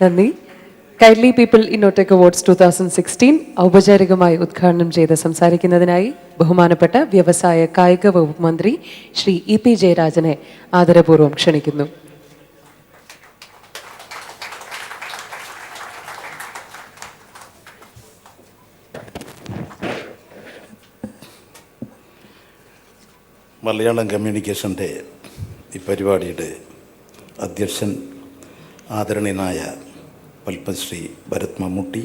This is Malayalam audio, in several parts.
നന്ദി. കൈൻഡ്ലി പീപ്പിൾ ഇന്നോടെക് അവാർഡ്സ് 2016 ഔപചാരികമായി ഉദ്ഘാടനം ചെയ്ത് സംസാരിക്കുന്നതിനായി ബഹുമാനപ്പെട്ട വ്യവസായ കായിക വകുപ്പ് മന്ത്രി ശ്രീ ഇ പി ജയരാജനെ ആദരപൂർവ്വം ക്ഷണിക്കുന്നു. മലയാളം കമ്മ്യൂണിക്കേഷൻ്റെ ഈ പരിപാടിയുടെ അധ്യക്ഷൻ ആദരണീയനായ പത്മശ്രീ ഭരത് മമ്മൂട്ടി,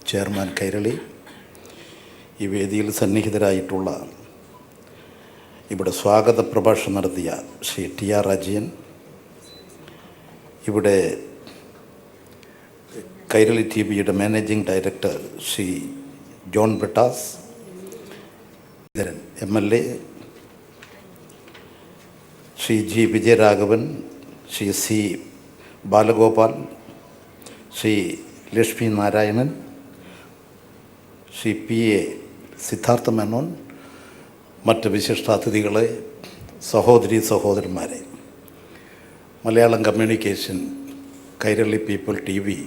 ചെയർമാൻ കൈരളി, ഈ വേദിയിൽ സന്നിഹിതരായിട്ടുള്ള ഇവിടെ സ്വാഗത പ്രഭാഷണം നടത്തിയ ശ്രീ ടി ആർ അജയൻ, ഇവിടെ കൈരളി ടി വിയുടെ managing director Shri John Brittas, MLA Shri G Vijayaraghavan, Shri C Balagopal, Shri Lakshmi Narayanan, Shri PA Siddhartha Menon, മറ്റ് വിശിഷ്ടാതിഥികളെ, സഹോദരന്മാരെ, Malayalam communication Kairali people TV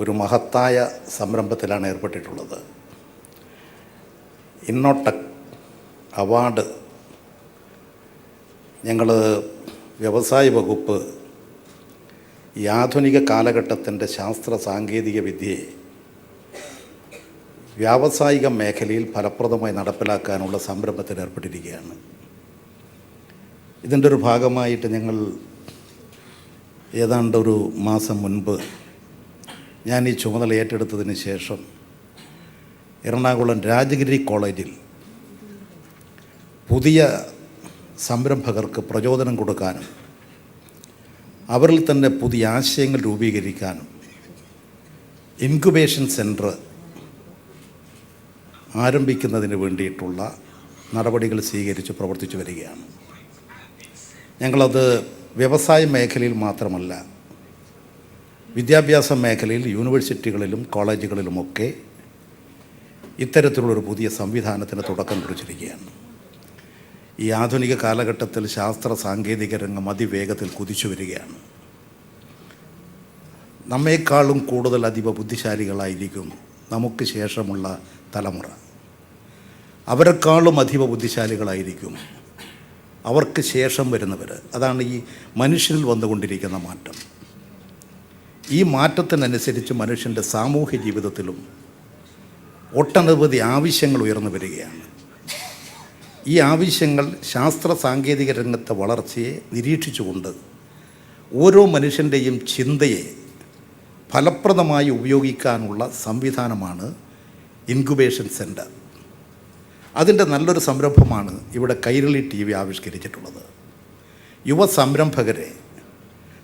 ഒരു മഹത്തായ സംരംഭത്തിലാണ് ഏർപ്പെട്ടിട്ടുള്ളത്. ഇന്നോടെക് അവാർഡ് ഞങ്ങൾ വ്യവസായ വകുപ്പ് ഈ ആധുനിക കാലഘട്ടത്തിൻ്റെ ശാസ്ത്ര സാങ്കേതിക വിദ്യയെ വ്യാവസായിക മേഖലയിൽ ഫലപ്രദമായി നടപ്പിലാക്കാനുള്ള സംരംഭത്തിൽ ഏർപ്പെട്ടിരിക്കുകയാണ്. ഇതിൻ്റെ ഒരു ഭാഗമായിട്ട് ഞങ്ങൾ ഏതാണ്ട് ഒരു മാസം മുൻപ് ഞാൻ ഈ ചുമതല ഏറ്റെടുത്തതിന് ശേഷം എറണാകുളം രാജഗിരി കോളേജിൽ പുതിയ സംരംഭകർക്ക് പ്രചോദനം കൊടുക്കാനും അവരിൽ തന്നെ പുതിയ ആശയങ്ങൾ രൂപീകരിക്കാനും ഇൻക്യുബേഷൻ സെൻറ്റർ ആരംഭിക്കുന്നതിന് വേണ്ടിയിട്ടുള്ള നടപടികൾ സ്വീകരിച്ച് പ്രവർത്തിച്ചു വരികയാണ്. ഞങ്ങളത് വ്യവസായ മേഖലയിൽ മാത്രമല്ല, വിദ്യാഭ്യാസ മേഖലയിൽ യൂണിവേഴ്സിറ്റികളിലും കോളേജുകളിലുമൊക്കെ ഇത്തരത്തിലുള്ളൊരു പുതിയ സംവിധാനത്തിന് തുടക്കം കുറിച്ചിരിക്കുകയാണ്. ഈ ആധുനിക കാലഘട്ടത്തിൽ ശാസ്ത്ര സാങ്കേതിക രംഗം അതിവേഗത്തിൽ കുതിച്ചു വരികയാണ്. നമ്മേക്കാളും കൂടുതൽ അതീവ ബുദ്ധിശാലികളായിരിക്കും നമുക്ക് ശേഷമുള്ള തലമുറ. അവരെക്കാളും അതീവ ബുദ്ധിശാലികളായിരിക്കും അവർക്ക് ശേഷം വരുന്നവർ. അതാണ് ഈ മനുഷ്യനിൽ വന്നുകൊണ്ടിരിക്കുന്ന മാറ്റം. ഈ മാറ്റത്തിനനുസരിച്ച് മനുഷ്യൻ്റെ സാമൂഹ്യ ജീവിതത്തിലും ഒട്ടനവധി ആവശ്യങ്ങൾ ഉയർന്നു വരികയാണ്. ഈ ആവശ്യങ്ങൾ ശാസ്ത്ര സാങ്കേതിക രംഗത്തെ വളർച്ചയെ നിരീക്ഷിച്ചുകൊണ്ട് ഓരോ മനുഷ്യൻ്റെയും ചിന്തയെ ഫലപ്രദമായി ഉപയോഗിക്കാനുള്ള സംവിധാനമാണ് ഇൻക്യുബേഷൻ സെൻറ്റർ. അതിൻ്റെ നല്ലൊരു സംരംഭമാണ് ഇവിടെ കൈരളി TV ആവിഷ്കരിച്ചിട്ടുള്ളത്. യുവ സംരംഭകരെ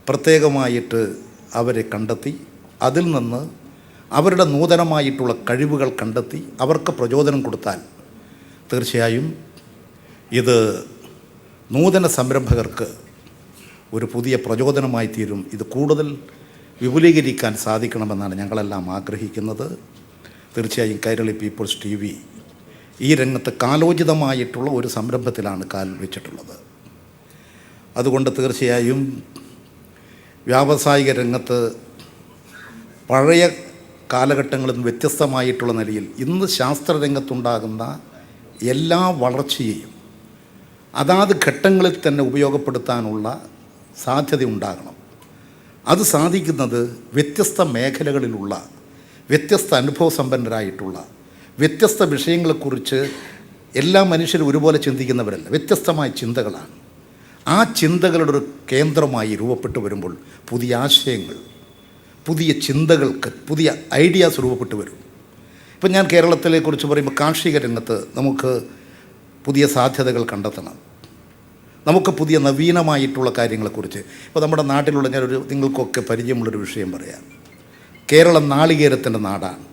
പ്രത്യേകമായിട്ട് അവരെ കണ്ടെത്തി അതിൽ നിന്ന് അവരുടെ നൂതനമായിട്ടുള്ള കഴിവുകൾ കണ്ടെത്തി അവർക്ക് പ്രചോദനം കൊടുത്താൽ തീർച്ചയായും ഇത് നൂതന സംരംഭകർക്ക് ഒരു പുതിയ പ്രചോദനമായി തീരും. ഇത് കൂടുതൽ വിപുലീകരിക്കാൻ സാധിക്കണമെന്നാണ് ഞങ്ങളെല്ലാം ആഗ്രഹിക്കുന്നത്. തീർച്ചയായും കൈരളി പീപ്പിൾസ് TV ഈ രംഗത്ത് കാലോചിതമായിട്ടുള്ള ഒരു സംരംഭത്തിലാണ് കാൽ വെച്ചിട്ടുള്ളത്. അതുകൊണ്ട് തീർച്ചയായും വ്യാവസായിക രംഗത്ത് പഴയ കാലഘട്ടങ്ങളിൽ നിന്ന് വ്യത്യസ്തമായിട്ടുള്ള നിലയിൽ ഇന്ന് ശാസ്ത്രരംഗത്തുണ്ടാകുന്ന എല്ലാ വളർച്ചയെയും അതാത് ഘട്ടങ്ങളിൽ തന്നെ ഉപയോഗപ്പെടുത്താനുള്ള സാധ്യത ഉണ്ടാകണം. അത് സാധിക്കുന്നത് വ്യത്യസ്ത മേഖലകളിലുള്ള വ്യത്യസ്ത അനുഭവസമ്പന്നരായിട്ടുള്ള വ്യത്യസ്ത വിഷയങ്ങളെക്കുറിച്ച് എല്ലാ മനുഷ്യരും ഒരുപോലെ ചിന്തിക്കുന്നവരല്ല, വ്യത്യസ്തമായ ചിന്തകളാണ്. ആ ചിന്തകളുടെ ഒരു കേന്ദ്രമായി രൂപപ്പെട്ടു വരുമ്പോൾ പുതിയ ആശയങ്ങൾ, പുതിയ ചിന്തകൾക്ക് പുതിയ ഐഡിയാസ് രൂപപ്പെട്ടു വരും. ഇപ്പം ഞാൻ കേരളത്തിലെ കുറിച്ച് പറയുമ്പോൾ കാർഷിക രംഗത്ത് നമുക്ക് പുതിയ സാധ്യതകൾ കണ്ടെത്തണം. നമുക്ക് പുതിയ നവീനമായിട്ടുള്ള കാര്യങ്ങളെക്കുറിച്ച് ഇപ്പോൾ നമ്മുടെ നാട്ടിലുള്ള ഞാനൊരു നിങ്ങൾക്കൊക്കെ പരിചയമുള്ളൊരു വിഷയം പറയാം. കേരളം നാളികേരത്തിൻ്റെ നാടാണ്.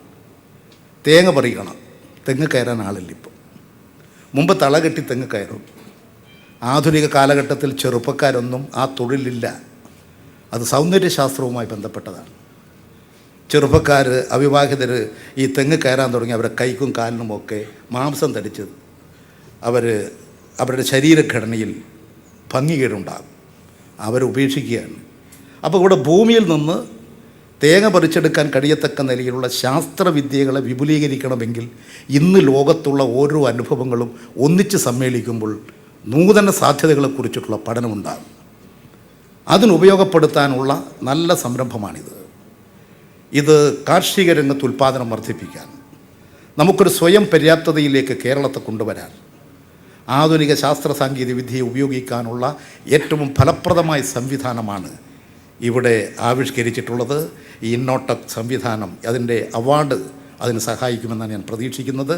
തേങ്ങ പറിക്കണം, തെങ്ങ് കയറാൻ ആളില്ല. ഇപ്പം മുമ്പ് തളകെട്ടി തെങ്ങ് കയറും. ആധുനിക കാലഘട്ടത്തിൽ ചെറുപ്പക്കാരൊന്നും ആ തൊഴിലില്ല. അത് സൗന്ദര്യശാസ്ത്രവുമായി ബന്ധപ്പെട്ടതാണ്. ചെറുപ്പക്കാർ, അവിവാഹിതർ ഈ തെങ്ങ് കയറാൻ തുടങ്ങി അവരുടെ കൈക്കും കാലിനുമൊക്കെ മാംസം തടിച്ച് അവരുടെ ശരീരഘടനയിൽ ഭംഗികേടുണ്ടാകും. അവരെ ഉപേക്ഷിക്കുകയാണ്. അപ്പോൾ ഇവിടെ ഭൂമിയിൽ നിന്ന് തേങ്ങ പറിച്ചെടുക്കാൻ കഴിയത്തക്ക നിലയിലുള്ള ശാസ്ത്രവിദ്യകളെ വിപുലീകരിക്കണമെങ്കിൽ ഇന്ന് ലോകത്തുള്ള ഓരോ അനുഭവങ്ങളും ഒന്നിച്ച് സമ്മേളിക്കുമ്പോൾ നൂതന സാധ്യതകളെക്കുറിച്ചിട്ടുള്ള പഠനമുണ്ടാകും. അതിനുപയോഗപ്പെടുത്താനുള്ള നല്ല സംരംഭമാണിത്. ഇത് കാർഷിക രംഗത്ത് ഉൽപ്പാദനം വർദ്ധിപ്പിക്കാൻ, നമുക്കൊരു സ്വയം പര്യാപ്തതയിലേക്ക് കേരളത്തെ കൊണ്ടുവരാൻ, ആധുനിക ശാസ്ത്ര സാങ്കേതിക വിദ്യയെ ഉപയോഗിക്കാനുള്ള ഏറ്റവും ഫലപ്രദമായ സംവിധാനമാണ് ഇവിടെ ആവിഷ്കരിച്ചിട്ടുള്ളത്. ഈ ഇന്നോടെക് സംവിധാനം, അതിൻ്റെ അവാർഡ് അതിന് സഹായിക്കുമെന്നാണ് ഞാൻ പ്രതീക്ഷിക്കുന്നത്.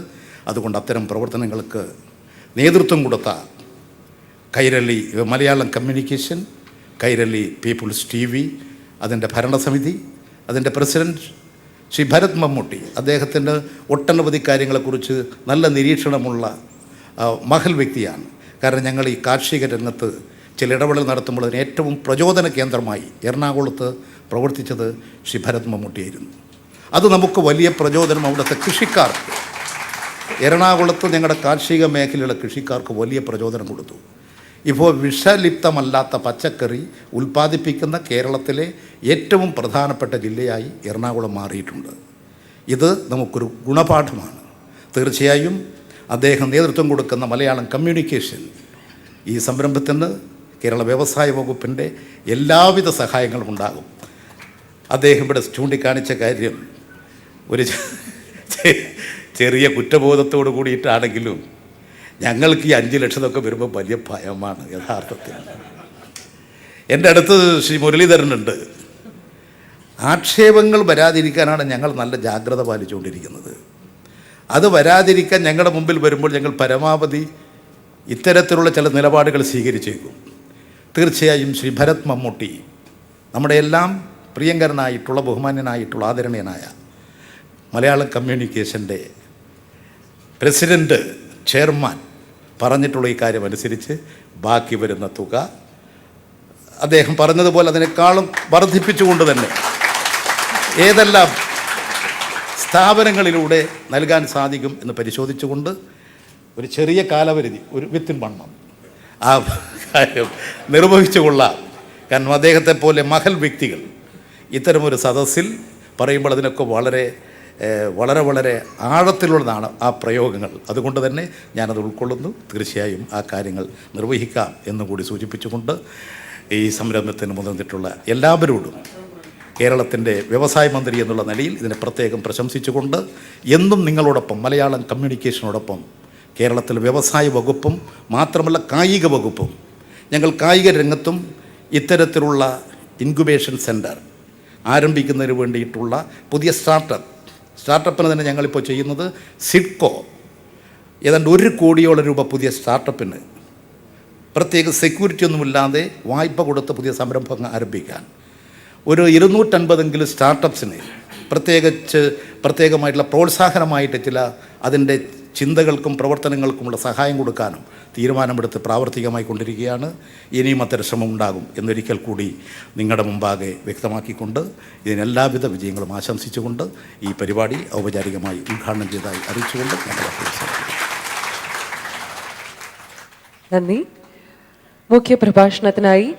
അതുകൊണ്ട് അത്തരം പ്രവർത്തനങ്ങൾക്ക് നേതൃത്വം കൊടുത്ത Kairali Malayalam communication, Kairali people's TV, അതിൻ്റെ ഭരണസമിതി, അതിൻ്റെ പ്രസിഡൻറ്റ് ശ്രീ ഭരത് മമ്മൂട്ടി, അദ്ദേഹത്തിൻ്റെ ഒട്ടനവധി കാര്യങ്ങളെക്കുറിച്ച് നല്ല നിരീക്ഷണമുള്ള മഹൽ വ്യക്തിയാണ്. കാരണം ഞങ്ങൾ ഈ കാർഷിക രംഗത്ത് ചില ഇടപെടൽ നടത്തുമ്പോൾ അതിന് ഏറ്റവും പ്രചോദന കേന്ദ്രമായി എറണാകുളത്ത് പ്രവർത്തിച്ചത് ശ്രീ ഭരത് മമ്മൂട്ടിയായിരുന്നു. അത് നമുക്ക് വലിയ പ്രചോദനം അവിടുത്തെ കൃഷിക്കാർക്ക്, എറണാകുളത്ത് ഞങ്ങളുടെ കാർഷിക മേഖലയിലുള്ള കൃഷിക്കാർക്ക് വലിയ പ്രചോദനം കൊടുത്തു. ഇപ്പോൾ വിഷലിപ്തമല്ലാത്ത പച്ചക്കറി ഉൽപ്പാദിപ്പിക്കുന്ന കേരളത്തിലെ ഏറ്റവും പ്രധാനപ്പെട്ട ജില്ലയായി എറണാകുളം മാറിയിട്ടുണ്ട്. ഇത് നമുക്കൊരു ഗുണപാഠമാണ്. തീർച്ചയായും അദ്ദേഹം നേതൃത്വം കൊടുക്കുന്ന മലയാളം കമ്മ്യൂണിക്കേഷൻ ഈ സംരംഭത്തിന് കേരള വ്യവസായ വകുപ്പിൻ്റെ എല്ലാവിധ സഹായങ്ങളും ഉണ്ടാകും. അദ്ദേഹം ഇവിടെ ചൂണ്ടിക്കാണിച്ച കാര്യം ഒരു ചെറിയ കുറ്റബോധത്തോട് കൂടിയിട്ടാണെങ്കിലും ഞങ്ങൾക്ക് ഈ 5 ലക്ഷമൊക്കെ വരുമ്പോൾ വലിയ ഭയമാണ് യഥാർത്ഥത്തിൽ. എൻ്റെ അടുത്ത് ശ്രീ മുരളീധരനുണ്ട്. ആക്ഷേപങ്ങൾ വരാതിരിക്കാനാണ് ഞങ്ങൾ നല്ല ജാഗ്രത പാലിച്ചുകൊണ്ടിരിക്കുന്നത്. അത് വരാതിരിക്കാൻ ഞങ്ങളുടെ മുമ്പിൽ വരുമ്പോൾ ഞങ്ങൾ പരമാവധി ഇത്തരത്തിലുള്ള ചില നിലപാടുകൾ സ്വീകരിച്ചേക്കും. തീർച്ചയായും ശ്രീ ഭരത് മമ്മൂട്ടി, നമ്മുടെ എല്ലാം പ്രിയങ്കരനായിട്ടുള്ള ബഹുമാന്യനായിട്ടുള്ള ആദരണീയനായ മലയാളം കമ്മ്യൂണിക്കേഷൻ്റെ പ്രസിഡൻറ്റ്, ചെയർമാൻ പറഞ്ഞിട്ടുള്ള ഈ കാര്യം അനുസരിച്ച് ബാക്കി വരുന്ന തുക അദ്ദേഹം പറഞ്ഞതുപോലെ അതിനേക്കാളും വർദ്ധിപ്പിച്ചുകൊണ്ട് തന്നെ ഏതെല്ലാം സ്ഥാപനങ്ങളിലൂടെ നൽകാൻ സാധിക്കും എന്ന് പരിശോധിച്ചുകൊണ്ട് ഒരു ചെറിയ കാലപരിധി, ഒരു വിത്തിൻ വണ്ണം ആ കാര്യം നിർവഹിച്ചു കൊള്ളാം. കാരണം അദ്ദേഹത്തെ പോലെ മഹൽ വ്യക്തികൾ ഇത്തരമൊരു സദസ്സിൽ പറയുമ്പോൾ അതിനൊക്കെ വളരെ വളരെ വളരെ ആഴത്തിലുള്ളതാണ് ആ പ്രയോഗങ്ങൾ. അതുകൊണ്ട് തന്നെ ഞാനത് ഉൾക്കൊള്ളുന്നു. തീർച്ചയായും ആ കാര്യങ്ങൾ നിർവഹിക്കാം എന്നുകൂടി സൂചിപ്പിച്ചുകൊണ്ട് ഈ സംരംഭത്തിന് മുതിർന്നിട്ടുള്ള എല്ലാവരോടും കേരളത്തിൻ്റെ വ്യവസായ മന്ത്രി എന്നുള്ള നിലയിൽ ഇതിനെ പ്രത്യേകം പ്രശംസിച്ചുകൊണ്ട് എന്നും നിങ്ങളോടൊപ്പം മലയാളം കമ്മ്യൂണിക്കേഷനോടൊപ്പം കേരളത്തിലെ വ്യവസായ വകുപ്പും മാത്രമല്ല കായിക വകുപ്പും, ഞങ്ങൾ കായിക രംഗത്തും ഇത്തരത്തിലുള്ള ഇൻക്യുബേഷൻ സെൻറ്റർ ആരംഭിക്കുന്നതിന് വേണ്ടിയിട്ടുള്ള പുതിയ സ്റ്റാർട്ടപ്പിന് തന്നെ ഞങ്ങളിപ്പോൾ ചെയ്യുന്നത് സിഡ്കോ, ഏതാണ്ട് 1 കോടിയോളം രൂപ പുതിയ സ്റ്റാർട്ടപ്പിന് പ്രത്യേക സെക്യൂരിറ്റി ഒന്നുമില്ലാതെ വായ്പ കൊടുത്ത് പുതിയ സംരംഭം ആരംഭിക്കാൻ, ഒരു 250 സ്റ്റാർട്ടപ്സിന് പ്രത്യേകമായിട്ടുള്ള പ്രോത്സാഹനമായിട്ട് ചില അതിൻ്റെ ചിന്തകൾക്കും പ്രവർത്തനങ്ങൾക്കുമുള്ള സഹായം കൊടുക്കാനും തീരുമാനമെടുത്ത് പ്രാവർത്തികമായി കൊണ്ടിരിക്കുകയാണ്. ഇനിയും അത്തരം ശ്രമം ഉണ്ടാകും എന്നൊരിക്കൽ കൂടി നിങ്ങളുടെ മുമ്പാകെ വ്യക്തമാക്കിക്കൊണ്ട് ഇതിനെല്ലാവിധ വിജയങ്ങളും ആശംസിച്ചുകൊണ്ട് ഈ പരിപാടി ഔപചാരികമായി ഉദ്ഘാടനം ചെയ്തതായി അറിയിച്ചുകൊണ്ട് നന്ദി. മുഖ്യ പ്രഭാഷണത്തിനായി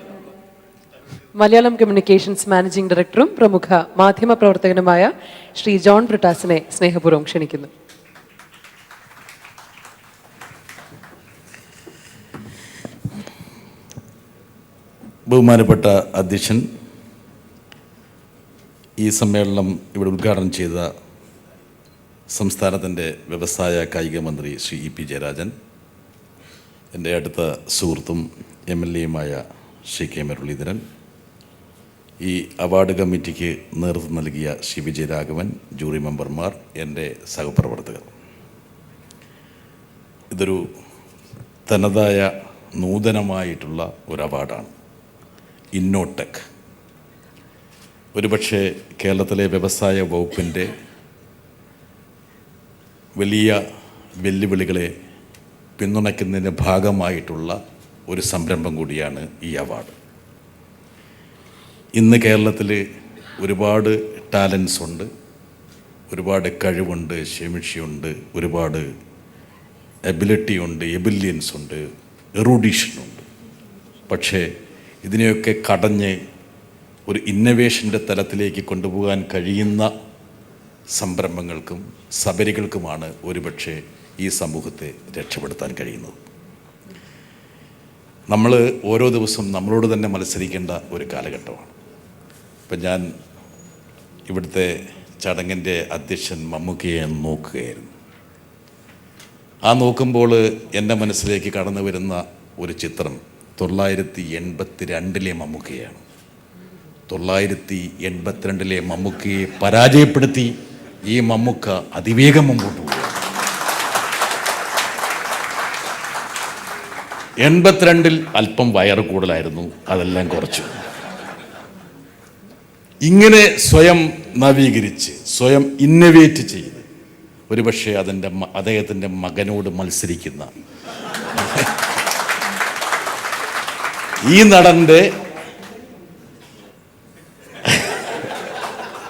മലയാളം കമ്മ്യൂണിക്കേഷൻസ് മാനേജിംഗ് ഡയറക്ടറും പ്രമുഖ മാധ്യമ പ്രവർത്തകനുമായ ശ്രീ ജോൺ ബ്രിട്ടാസിനെ സ്നേഹപൂർവ്വം ക്ഷണിക്കുന്നു. ബഹുമാനപ്പെട്ട അധ്യക്ഷൻ, ഈ സമ്മേളനം ഇവിടെ ഉദ്ഘാടനം ചെയ്ത സംസ്ഥാനത്തിൻ്റെ വ്യവസായ കായിക മന്ത്രി ശ്രീ EP ജയരാജൻ, എൻ്റെ അടുത്ത സുഹൃത്തും MLA-യുമായ ശ്രീ K മുരളീധരൻ, ഈ അവാർഡ് കമ്മിറ്റിക്ക് നേതൃത്വം നൽകിയ ശ്രീ വിജയരാഘവൻ, ജൂറി മെമ്പർമാർ, എൻ്റെ സഹപ്രവർത്തകർ, ഇതൊരു തനതായ നൂതനമായിട്ടുള്ള ഒരു അവാർഡാണ്. ഇന്നോടെക് ഒരുപക്ഷെ കേരളത്തിലെ വ്യവസായ വകുപ്പിൻ്റെ വലിയ വെല്ലുവിളികളെ പിന്തുണയ്ക്കുന്നതിൻ്റെ ഭാഗമായിട്ടുള്ള ഒരു സംരംഭം കൂടിയാണ് ഈ അവാർഡ്. ഇന്ന് കേരളത്തിൽ ഒരുപാട് ടാലൻസ് ഉണ്ട്, ഒരുപാട് കഴിവുണ്ട്, ശേഷിയുണ്ട്, ഒരുപാട് എബിലിറ്റി ഉണ്ട്, എബിലിയൻസ് ഉണ്ട്, എറൂഡിഷനുണ്ട്. പക്ഷേ ഇതിനെയൊക്കെ കടഞ്ഞ് ഒരു ഇന്നവേഷൻ്റെ തലത്തിലേക്ക് കൊണ്ടുപോകാൻ കഴിയുന്ന സംരംഭങ്ങൾക്കും സബരികൾക്കുമാണ് ഒരുപക്ഷെ ഈ സമൂഹത്തെ രക്ഷപ്പെടുത്താൻ കഴിയുന്നത്. നമ്മൾ ഓരോ ദിവസവും നമ്മളോട് തന്നെ മത്സരിക്കേണ്ട ഒരു കാലഘട്ടമാണ്. ഇപ്പം ഞാൻ ഇവിടുത്തെ ചടങ്ങിൻ്റെ അധ്യക്ഷൻ മമ്മൂക്കയെ നോക്കുകയായിരുന്നു. ആ നോക്കുമ്പോൾ എൻ്റെ മനസ്സിലേക്ക് കടന്നു വരുന്ന ഒരു ചിത്രം 982 മമ്മൂക്കയാണ്. 982 മമ്മൂക്കയെ പരാജയപ്പെടുത്തി ഈ മമ്മൂക്ക അതിവേഗം മുമ്പോട്ട് പോകും. 82 അല്പം വയറ് കൂടുതലായിരുന്നു, അതെല്ലാം കുറച്ചു. ഇങ്ങനെ സ്വയം നവീകരിച്ച് സ്വയം ഇന്നവേറ്റ് ചെയ്ത് ഒരുപക്ഷെ അദ്ദേഹത്തിൻ്റെ മകനോട് മത്സരിക്കുന്ന ഈ നടൻ്റെ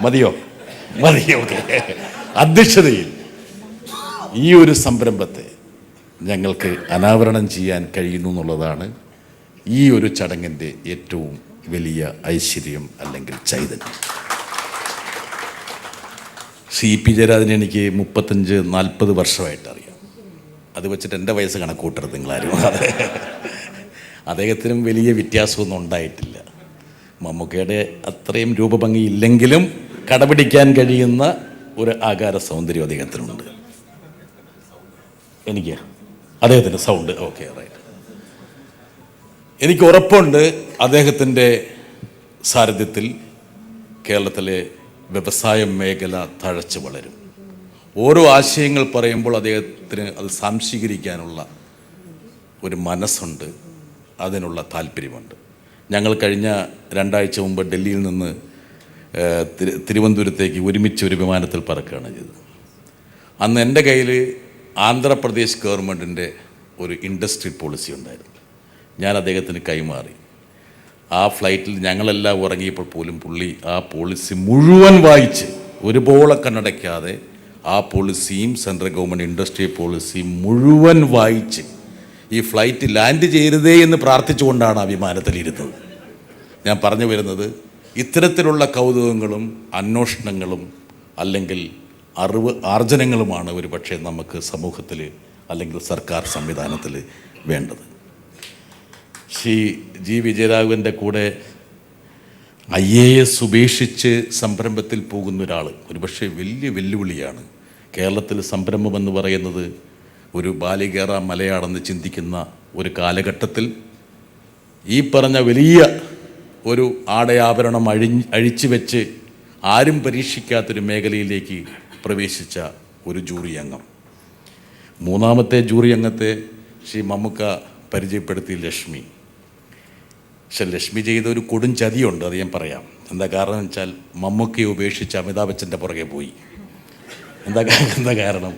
മതിയോ ഓക്കെ അധ്യക്ഷതയിൽ ഈ ഒരു സംരംഭത്തെ ഞങ്ങൾക്ക് അനാവരണം ചെയ്യാൻ കഴിയുന്നു എന്നുള്ളതാണ് ഈ ഒരു ചടങ്ങിൻ്റെ ഏറ്റവും വലിയ ഐശ്വര്യം അല്ലെങ്കിൽ ചൈതന്യം. CP ജയരാജനെ എനിക്ക് 35-40 വർഷമായിട്ട് അറിയാം. അത് വെച്ചിട്ട് എൻ്റെ വയസ്സ് കണക്കൂട്ടരുത് നിങ്ങളാരും. അദ്ദേഹത്തിനും വലിയ വ്യത്യാസമൊന്നും ഉണ്ടായിട്ടില്ല. മമ്മൂക്കയുടെ അത്രയും രൂപഭംഗി ഇല്ലെങ്കിലും കടപിടിക്കാൻ കഴിയുന്ന ഒരു ആകാര സൗന്ദര്യം അദ്ദേഹത്തിനുണ്ട്. എനിക്ക് അദ്ദേഹത്തിൻ്റെ സൗണ്ട് ഓക്കെ റൈറ്റ്. എനിക്ക് ഉറപ്പുണ്ട് അദ്ദേഹത്തിൻ്റെ സാരഥ്യത്തിൽ കേരളത്തിലെ വ്യവസായ മേഖല തഴച്ചു വളരും. ഓരോ ആശയങ്ങൾ പറയുമ്പോൾ അദ്ദേഹത്തിന് അത് സാംശീകരിക്കാനുള്ള ഒരു മനസ്സുണ്ട്, അതിനുള്ള താല്പര്യമുണ്ട്. ഞങ്ങൾ കഴിഞ്ഞ 2 ആഴ്ച മുമ്പ് ഡൽഹിയിൽ നിന്ന് തിരുവനന്തപുരത്തേക്ക് ഒരുമിച്ച് ഒരു വിമാനത്തിൽ പറക്കുകയാണ് ചെയ്തത്. അന്ന് എൻ്റെ കയ്യിൽ ആന്ധ്രാപ്രദേശ് ഗവൺമെൻറ്റിൻ്റെ ഒരു ഇൻഡസ്ട്രി പോളിസി ഉണ്ടായിരുന്നു. ഞാൻ അദ്ദേഹത്തിന് കൈമാറി. ആ ഫ്ലൈറ്റിൽ ഞങ്ങളെല്ലാം ഉറങ്ങിയപ്പോൾ പോലും പുള്ളി ആ പോളിസി മുഴുവൻ വായിച്ച് ഒരുപോലെ കണ്ണടയ്ക്കാതെ ആ പോളിസിയും സെൻട്രൽ ഗവൺമെൻറ് ഇൻഡസ്ട്രി പോളിസിയും മുഴുവൻ വായിച്ച് ഈ ഫ്ലൈറ്റ് ലാൻഡ് ചെയ്യരുതേ എന്ന് പ്രാർത്ഥിച്ചുകൊണ്ടാണ് ആ വിമാനത്തിലിരുന്നത്. ഞാൻ പറഞ്ഞു വരുന്നത് ഇത്തരത്തിലുള്ള കൗതുകങ്ങളും അന്വേഷണങ്ങളും അല്ലെങ്കിൽ അറിവ് ആർജനങ്ങളുമാണ് ഒരു പക്ഷേ നമുക്ക് സമൂഹത്തിൽ അല്ലെങ്കിൽ സർക്കാർ സംവിധാനത്തിൽ വേണ്ടത്. ശ്രീ ജി വിജയരാഘവൻ്റെ കൂടെ IAS ഉപേക്ഷിച്ച് സംരംഭത്തിൽ പോകുന്ന ഒരാൾ ഒരുപക്ഷെ വലിയ വെല്ലുവിളിയാണ്. കേരളത്തിൽ സംരംഭമെന്ന് പറയുന്നത് ഒരു ബാലികേറ മലയാണെന്ന് ചിന്തിക്കുന്ന ഒരു കാലഘട്ടത്തിൽ ഈ പറഞ്ഞ വലിയ ഒരു ആടയാഭരണം അഴിച്ചു വെച്ച് ആരും പരീക്ഷിക്കാത്തൊരു മേഖലയിലേക്ക് പ്രവേശിച്ച ഒരു ജൂറി അംഗം. 3ാമത്തെ ജൂറി അംഗത്തെ ശ്രീ മമ്മൂക്ക പരിചയപ്പെടുത്തി ലക്ഷ്മി. പക്ഷെ ലക്ഷ്മി ചെയ്ത ഒരു കൊടും ചതിയുണ്ട്, അത് ഞാൻ പറയാം. എന്താ കാരണം എന്ന് വെച്ചാൽ മമ്മൂക്കയെ ഉപേക്ഷിച്ച് അമിതാഭ് ബച്ചൻ്റെ പുറകെ പോയി. എന്താ കാരണം?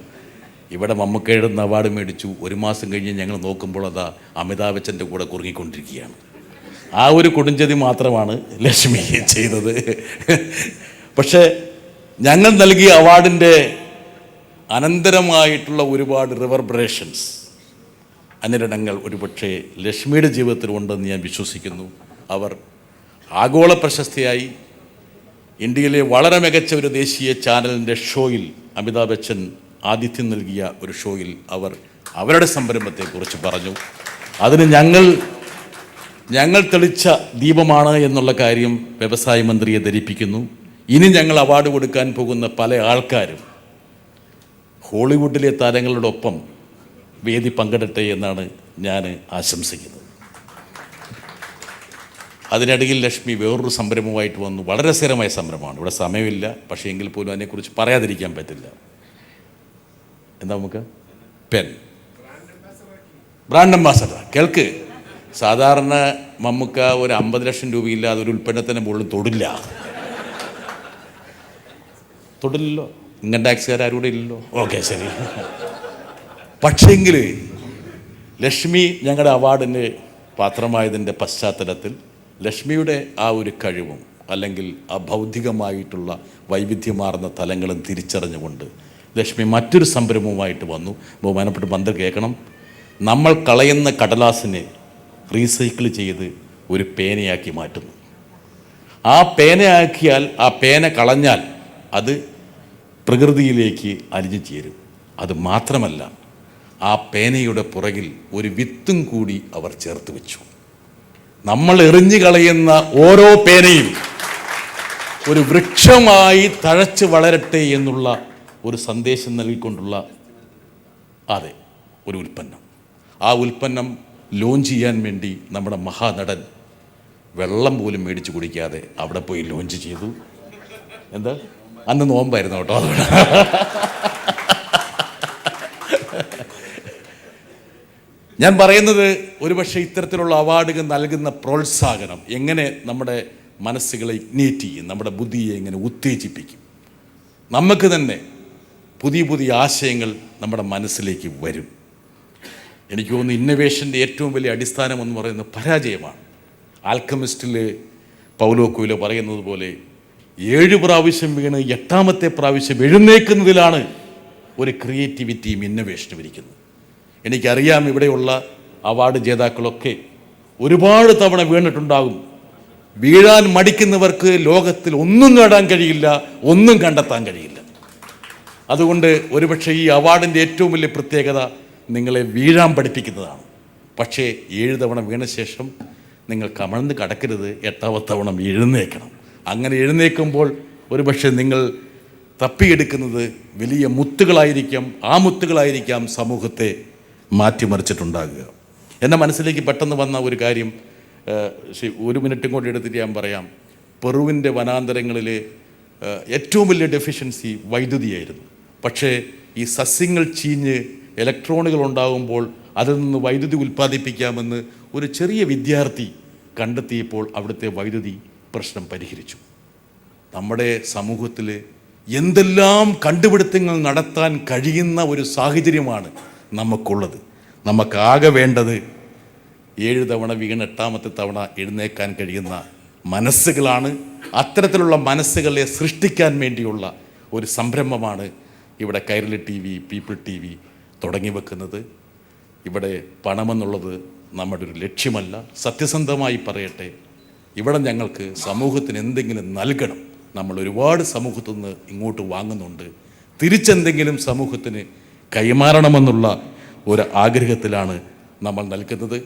ഇവിടെ മമ്മൂക്കയുടെ അവാർഡ് മേടിച്ചു. 1 മാസം കഴിഞ്ഞ് ഞങ്ങൾ നോക്കുമ്പോൾ അതാ അമിതാഭ് ബച്ചൻ്റെ കൂടെ കുറുങ്ങിക്കൊണ്ടിരിക്കുകയാണ്. ആ ഒരു കൊടുംചതി മാത്രമാണ് ലക്ഷ്മി ചെയ്തത്. പക്ഷേ ഞങ്ങൾ നൽകിയ അവാർഡിൻ്റെ അനന്തരമായിട്ടുള്ള ഒരുപാട് റിവർബറേഷൻസ്, അനുരണങ്ങൾ ഒരുപക്ഷെ ലക്ഷ്മിയുടെ ജീവിതത്തിലുണ്ടെന്ന് ഞാൻ വിശ്വസിക്കുന്നു. അവർ ആഗോള പ്രശസ്തിയായി ഇന്ത്യയിലെ വളരെ മികച്ച ഒരു ദേശീയ ചാനലിൻ്റെ ഷോയിൽ അമിതാഭ് ബച്ചൻ ആതിഥ്യം നൽകിയ ഒരു ഷോയിൽ അവർ അവരുടെ സംരംഭത്തെക്കുറിച്ച് പറഞ്ഞു. അതിന് ഞങ്ങൾ തെളിച്ച ദീപമാണ് എന്നുള്ള കാര്യം വ്യവസായ മന്ത്രിയെ ധരിപ്പിക്കുന്നു. ഇനി ഞങ്ങൾ അവാർഡ് കൊടുക്കാൻ പോകുന്ന പല ആൾക്കാരും ഹോളിവുഡിലെ താരങ്ങളോടൊപ്പം വേദി പങ്കിടട്ടെ എന്നാണ് ഞാൻ ആശംസിക്കുന്നത്. അതിനിടയിൽ ലക്ഷ്മി വേറൊരു സംരംഭമായിട്ട് വന്നു. വളരെ രസകരമായ സംരംഭമാണ്. ഇവിടെ സമയമില്ല, പക്ഷേ എങ്കിൽ പോലും അതിനെക്കുറിച്ച് പറയാതിരിക്കാൻ പറ്റില്ല. എന്താ നമുക്ക് പെൻ ബ്രാൻഡ് അംബാസഡർ കേൾക്ക്. സാധാരണ മമ്മൂക്ക ഒരു 50 ലക്ഷം രൂപയില്ലാതെ ഒരു ഉൽപ്പന്നത്തിന് മുകളിൽ തൊടില്ലല്ലോ. ഇൻകം ടാക്സുകാരും കൂടെ ഇല്ലല്ലോ. ഓക്കെ ശരി. പക്ഷേങ്കിൽ ലക്ഷ്മി ഞങ്ങളുടെ അവാർഡിന് പാത്രമായതിൻ്റെ പശ്ചാത്തലത്തിൽ ലക്ഷ്മിയുടെ ആ ഒരു കഴിവും അല്ലെങ്കിൽ ആ ബൗദ്ധികമായിട്ടുള്ള വൈവിധ്യമാർന്ന തലങ്ങളും തിരിച്ചറിഞ്ഞുകൊണ്ട് ലക്ഷ്മി മറ്റൊരു സംരംഭവുമായിട്ട് വന്നു. ബഹുമാനപ്പെട്ട മന്ത്രി കേൾക്കണം, നമ്മൾ കളയുന്ന കടലാസിനെ റീസൈക്കിൾ ചെയ്ത് ഒരു പേനയാക്കി മാറ്റുന്നു. ആ പേനയാക്കിയാൽ, ആ പേന കളഞ്ഞാൽ അത് പ്രകൃതിയിലേക്ക് അലിഞ്ഞു ചേരും. അത് മാത്രമല്ല, ആ പേനയുടെ പുറകിൽ ഒരു വിത്തും കൂടി അവർ ചേർത്ത് വെച്ചു. നമ്മൾ എറിഞ്ഞു കളയുന്ന ഓരോ പേനയും ഒരു വൃക്ഷമായി തഴച്ച് വളരട്ടെ എന്നുള്ള ഒരു സന്ദേശം നൽകിക്കൊണ്ടുള്ള ഒരു ഉൽപ്പന്നം. ആ ഉൽപ്പന്നം ലോഞ്ച് ചെയ്യാൻ വേണ്ടി നമ്മുടെ മഹാനടൻ വെള്ളം പോലും മേടിച്ച് കുടിക്കാതെ അവിടെ പോയി ലോഞ്ച് ചെയ്തു. എന്താ, അന്ന് നോമ്പായിരുന്നു കേട്ടോ. ഞാൻ പറയുന്നത്, ഒരുപക്ഷെ ഇത്തരത്തിലുള്ള അവാർഡുകൾ നൽകുന്ന പ്രോത്സാഹനം എങ്ങനെ നമ്മുടെ മനസ്സുകളെ ഇഗ്നേറ്റ് ചെയ്യും, നമ്മുടെ ബുദ്ധിയെ എങ്ങനെ ഉത്തേജിപ്പിക്കും, നമുക്ക് തന്നെ പുതിയ പുതിയ ആശയങ്ങൾ നമ്മുടെ മനസ്സിലേക്ക് വരും. എനിക്ക് തോന്നുന്നു ഇന്നൊവേഷൻ്റെ ഏറ്റവും വലിയ അടിസ്ഥാനം എന്ന് പറയുന്നത് പരാജയമാണ്. ആൽക്കമിസ്റ്റിൽ പൗലോ കൊയ്ലോ പറയുന്നത് പോലെ 7 പ്രാവശ്യം വീണ് 8ാമത്തെ പ്രാവശ്യം എഴുന്നേൽക്കുന്നതിലാണ് ഒരു ക്രിയേറ്റിവിറ്റിയും ഇന്നൊവേഷനും ഇരിക്കുന്നത്. എനിക്കറിയാം, ഇവിടെയുള്ള അവാർഡ് ജേതാക്കളൊക്കെ ഒരുപാട് തവണ വീണിട്ടുണ്ടാകും. വീഴാൻ മടിക്കുന്നവർക്ക് ലോകത്തിൽ ഒന്നും നേടാൻ കഴിയില്ല, ഒന്നും കണ്ടെത്താൻ കഴിയില്ല. അതുകൊണ്ട് ഒരുപക്ഷെ ഈ അവാർഡിൻ്റെ ഏറ്റവും വലിയ പ്രത്യേകത നിങ്ങളെ വീഴാൻ പഠിപ്പിക്കുന്നതാണ്. പക്ഷേ 7 തവണ വീണ ശേഷം നിങ്ങൾ കമഴ്ന്ന് കടക്കരുത്, 8ാമത്തെ തവണ എഴുന്നേൽക്കണം. അങ്ങനെ എഴുന്നേൽക്കുമ്പോൾ ഒരുപക്ഷെ നിങ്ങൾ തപ്പിയെടുക്കുന്നത് വലിയ മുത്തുകളായിരിക്കാം. ആ മുത്തുകളായിരിക്കാം സമൂഹത്തെ മാറ്റിമറിച്ചിട്ടുണ്ടാകുക. എൻ്റെ മനസ്സിലേക്ക് പെട്ടെന്ന് വന്ന ഒരു കാര്യം 1 മിനിറ്റും കൊണ്ട് എടുത്തിട്ട് ഞാൻ പറയാം. പെറുവിൻ്റെ വനാന്തരങ്ങളിൽ ഏറ്റവും വലിയ ഡെഫിഷ്യൻസി വൈദ്യുതിയായിരുന്നു. പക്ഷേ ഈ സസ്യങ്ങൾ ചീഞ്ഞ് ഇലക്ട്രോണുകൾ ഉണ്ടാകുമ്പോൾ അതിൽ നിന്ന് വൈദ്യുതി ഉൽപ്പാദിപ്പിക്കാമെന്ന് ഒരു ചെറിയ വിദ്യാർത്ഥി കണ്ടെത്തിയപ്പോൾ അവിടുത്തെ വൈദ്യുതി പ്രശ്നം പരിഹരിച്ചു. നമ്മുടെ സമൂഹത്തിൽ എന്തെല്ലാം കണ്ടുപിടുത്തങ്ങൾ നടത്താൻ കഴിയുന്ന ഒരു സാഹചര്യമാണ് നമുക്കുള്ളത്. നമുക്കാകെ വേണ്ടത് 7 തവണ വീണ് 8ാമത്തെ തവണ എഴുന്നേൽക്കാൻ കഴിയുന്ന മനസ്സുകളാണ്. അത്തരത്തിലുള്ള മനസ്സുകളെ സൃഷ്ടിക്കാൻ വേണ്ടിയുള്ള ഒരു സംരംഭമാണ് ഇവിടെ കൈരളി TV, പീപ്പിൾ TV തുടങ്ങി വെക്കുന്നത്. ഇവിടെ പണമെന്നുള്ളത് നമ്മുടെ ഒരു ലക്ഷ്യമല്ല. സത്യസന്ധമായി പറയട്ടെ, ഇവിടെ ഞങ്ങൾക്ക് സമൂഹത്തിന് എന്തെങ്കിലും നൽകണം. നമ്മൾ ഒരുപാട് സമൂഹത്തിൽ നിന്ന് ഇങ്ങോട്ട് വാങ്ങുന്നുണ്ട്. തിരിച്ചെന്തെങ്കിലും സമൂഹത്തിന് കൈമാറണമെന്നുള്ള ഒരു ആഗ്രഹത്തിലാണ് നമ്മൾ നൽകുന്നത്.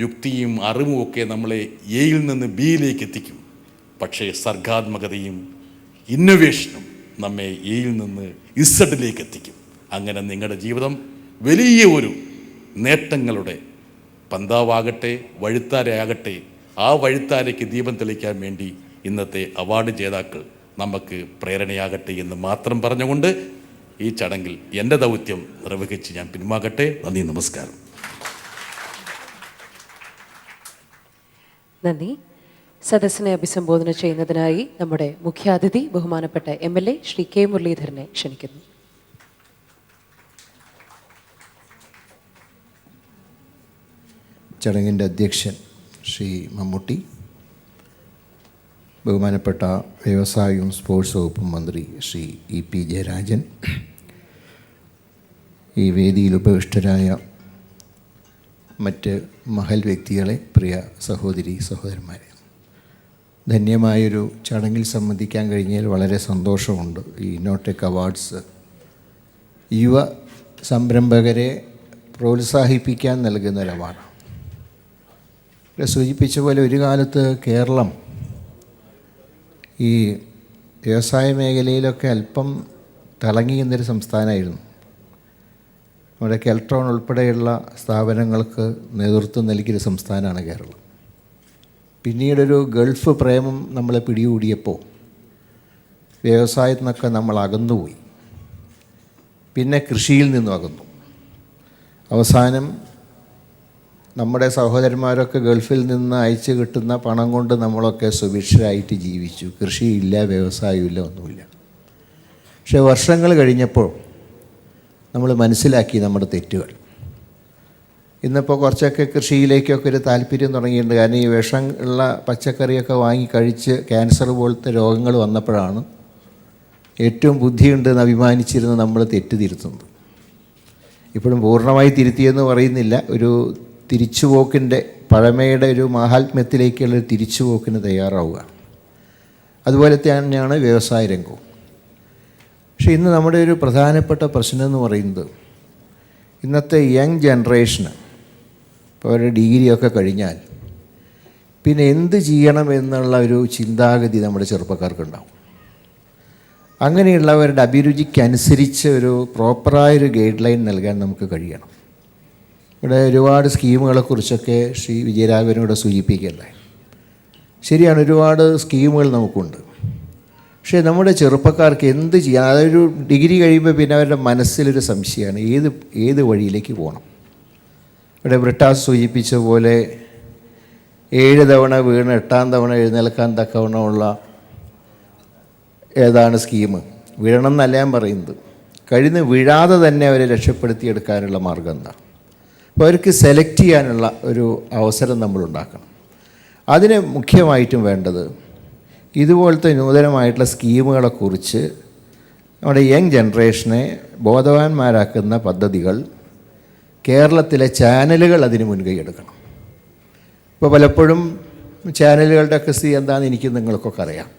യുക്തിയും അറിവും ഒക്കെ നമ്മളെ എയിൽ നിന്ന് ബിയിലേക്ക് എത്തിക്കും. പക്ഷേ സർഗാത്മകതയും ഇന്നൊവേഷനും നമ്മെ എയിൽ നിന്ന് ഇസഡിലേക്ക് എത്തിക്കും. അങ്ങനെ നിങ്ങളുടെ ജീവിതം വലിയ ഒരു നേട്ടങ്ങളുടെ പന്താവാകട്ടെ, വഴിത്താരയാകട്ടെ. ആ വഴിത്താരയ്ക്ക് ദീപം തെളിക്കാൻ വേണ്ടി ഇന്നത്തെ അവാർഡ് ജേതാക്കൾ നമുക്ക് പ്രേരണയാകട്ടെ എന്ന് മാത്രം പറഞ്ഞുകൊണ്ട് ഈ ചടങ്ങിൽ എൻ്റെ ദൗത്യം നിർവഹിച്ച് ഞാൻ പിന്മാകട്ടെ. നന്ദി, നമസ്കാരം. നന്ദി. സദസ്സിനെ അഭിസംബോധന ചെയ്യുന്നതിനായി നമ്മുടെ മുഖ്യാതിഥി ബഹുമാനപ്പെട്ട MLA ശ്രീ K. മുരളീധരനെ ക്ഷണിക്കുന്നു. ചടങ്ങിൻ്റെ അധ്യക്ഷൻ ശ്രീ മമ്മൂട്ടി, ബഹുമാനപ്പെട്ട വ്യവസായവും സ്പോർട്സ് വകുപ്പ് മന്ത്രി ശ്രീ EP ജയരാജൻ, ഈ വേദിയിൽ ഉപവിഷ്ടരായ മറ്റ് മഹൽ വ്യക്തികളെ, പ്രിയ സഹോദരി സഹോദരന്മാരെ, ധന്യമായൊരു ചടങ്ങിൽ സംബന്ധിക്കാൻ കഴിഞ്ഞാൽ വളരെ സന്തോഷമുണ്ട്. ഈ ഇന്നോടെക് അവാർഡ്സ് യുവ സംരംഭകരെ പ്രോത്സാഹിപ്പിക്കാൻ നൽകുന്ന ഒരു അവാർഡാണ്. ഇവിടെ സൂചിപ്പിച്ച പോലെ ഒരു കാലത്ത് കേരളം ഈ വ്യവസായ മേഖലയിലൊക്കെ അല്പം തിളങ്ങിയെന്നൊരു സംസ്ഥാനമായിരുന്നു. നമ്മുടെ കെൽട്രോൺ ഉൾപ്പെടെയുള്ള സ്ഥാപനങ്ങൾക്ക് നേതൃത്വം നൽകിയൊരു സംസ്ഥാനമാണ് കേരളം. പിന്നീടൊരു ഗൾഫ് പ്രേമം നമ്മളെ പിടികൂടിയപ്പോൾ വ്യവസായത്തിൽ നിന്നൊക്കെ നമ്മൾ അകന്നുപോയി. പിന്നെ കൃഷിയിൽ നിന്നും അകന്നു. അവസാനം നമ്മുടെ സഹോദരന്മാരൊക്കെ ഗൾഫിൽ നിന്ന് അയച്ചു കിട്ടുന്ന പണം കൊണ്ട് നമ്മളൊക്കെ സുഭിക്ഷരായിട്ട് ജീവിച്ചു. കൃഷിയില്ല, വ്യവസായമില്ല, ഒന്നുമില്ല. പക്ഷേ വർഷങ്ങൾ കഴിഞ്ഞപ്പോൾ നമ്മൾ മനസ്സിലാക്കി നമ്മുടെ തെറ്റുകൾ. ഇന്നിപ്പോൾ കുറച്ചൊക്കെ കൃഷിയിലേക്കൊക്കെ ഒരു താല്പര്യം തുടങ്ങിയിട്ടുണ്ട്. കാരണം ഈ വിഷം ഉള്ള പച്ചക്കറിയൊക്കെ വാങ്ങി കഴിച്ച് ക്യാൻസർ പോലത്തെ രോഗങ്ങൾ വന്നപ്പോഴാണ് ഏറ്റവും ബുദ്ധിയുണ്ടെന്ന് അഭിമാനിച്ചിരുന്ന് നമ്മൾ തെറ്റ് തിരുത്തുന്നത്. ഇപ്പോഴും പൂർണ്ണമായി തിരുത്തിയെന്ന് പറയുന്നില്ല. ഒരു തിരിച്ചുപോക്കിൻ്റെ, പഴമയുടെ ഒരു മാഹാത്മ്യത്തിലേക്കുള്ളൊരു തിരിച്ചുപോക്കിന് തയ്യാറാവുകയാണ്. അതുപോലെ തന്നെയാണ് വ്യവസായ രംഗവും. പക്ഷേ ഇന്ന് നമ്മുടെ ഒരു പ്രധാനപ്പെട്ട പ്രശ്നം എന്ന് പറയുന്നത് ഇന്നത്തെ യങ് ജനറേഷന് ഇപ്പോൾ അവരുടെ ഡിഗ്രിയൊക്കെ കഴിഞ്ഞാൽ പിന്നെ എന്ത് ചെയ്യണം എന്നുള്ള ഒരു ചിന്താഗതി നമ്മുടെ ചെറുപ്പക്കാർക്കുണ്ടാവും. അങ്ങനെയുള്ളവരുടെ അഭിരുചിക്കനുസരിച്ച് ഒരു പ്രോപ്പറായൊരു ഗൈഡ് ലൈൻ നൽകാൻ നമുക്ക് കഴിയണം. ഇവിടെ ഒരുപാട് സ്കീമുകളെക്കുറിച്ചൊക്കെ ശ്രീ വിജയരാഘവനോട് സൂചിപ്പിക്കുകയുണ്ടായി. ശരിയാണ്, ഒരുപാട് സ്കീമുകൾ നമുക്കുണ്ട്. പക്ഷേ നമ്മുടെ ചെറുപ്പക്കാർക്ക് എന്ത് ചെയ്യാൻ, അതൊരു ഡിഗ്രി കഴിയുമ്പോൾ പിന്നെ അവരുടെ മനസ്സിലൊരു സംശയമാണ് ഏത് വഴിയിലേക്ക് പോകണം. ഇവിടെ ബ്രിട്ടാസ് സൂചിപ്പിച്ച പോലെ 7 തവണ വീണ് 8ാം തവണ എഴുന്നേൽക്കാൻ തക്കവണ്ണമുള്ള ഏതാണ് സ്കീം. വീഴണം എന്നല്ല ഞാൻ പറയുന്നത്, കഴിഞ്ഞ് വീഴാതെ തന്നെ അവരെ രക്ഷപ്പെടുത്തിയെടുക്കാനുള്ള മാർഗം എന്താണ്. അപ്പോൾ അവർക്ക് സെലക്ട് ചെയ്യാനുള്ള ഒരു അവസരം നമ്മൾ ഉണ്ടാക്കണം. അതിന് മുഖ്യമായിട്ടും വേണ്ടത് ഇതുപോലത്തെ നൂതനമായിട്ടുള്ള സ്കീമുകളെക്കുറിച്ച് നമ്മുടെ യങ് ജനറേഷനെ ബോധവാന്മാരാക്കുന്ന പദ്ധതികൾ കേരളത്തിലെ ചാനലുകൾ അതിന് മുൻകൈ എടുക്കണം. ഇപ്പോൾ പലപ്പോഴും ചാനലുകളുടെയൊക്കെ സ്ഥിതി എന്താണെന്ന് എനിക്ക് നിങ്ങൾക്കൊക്കെ അറിയാം.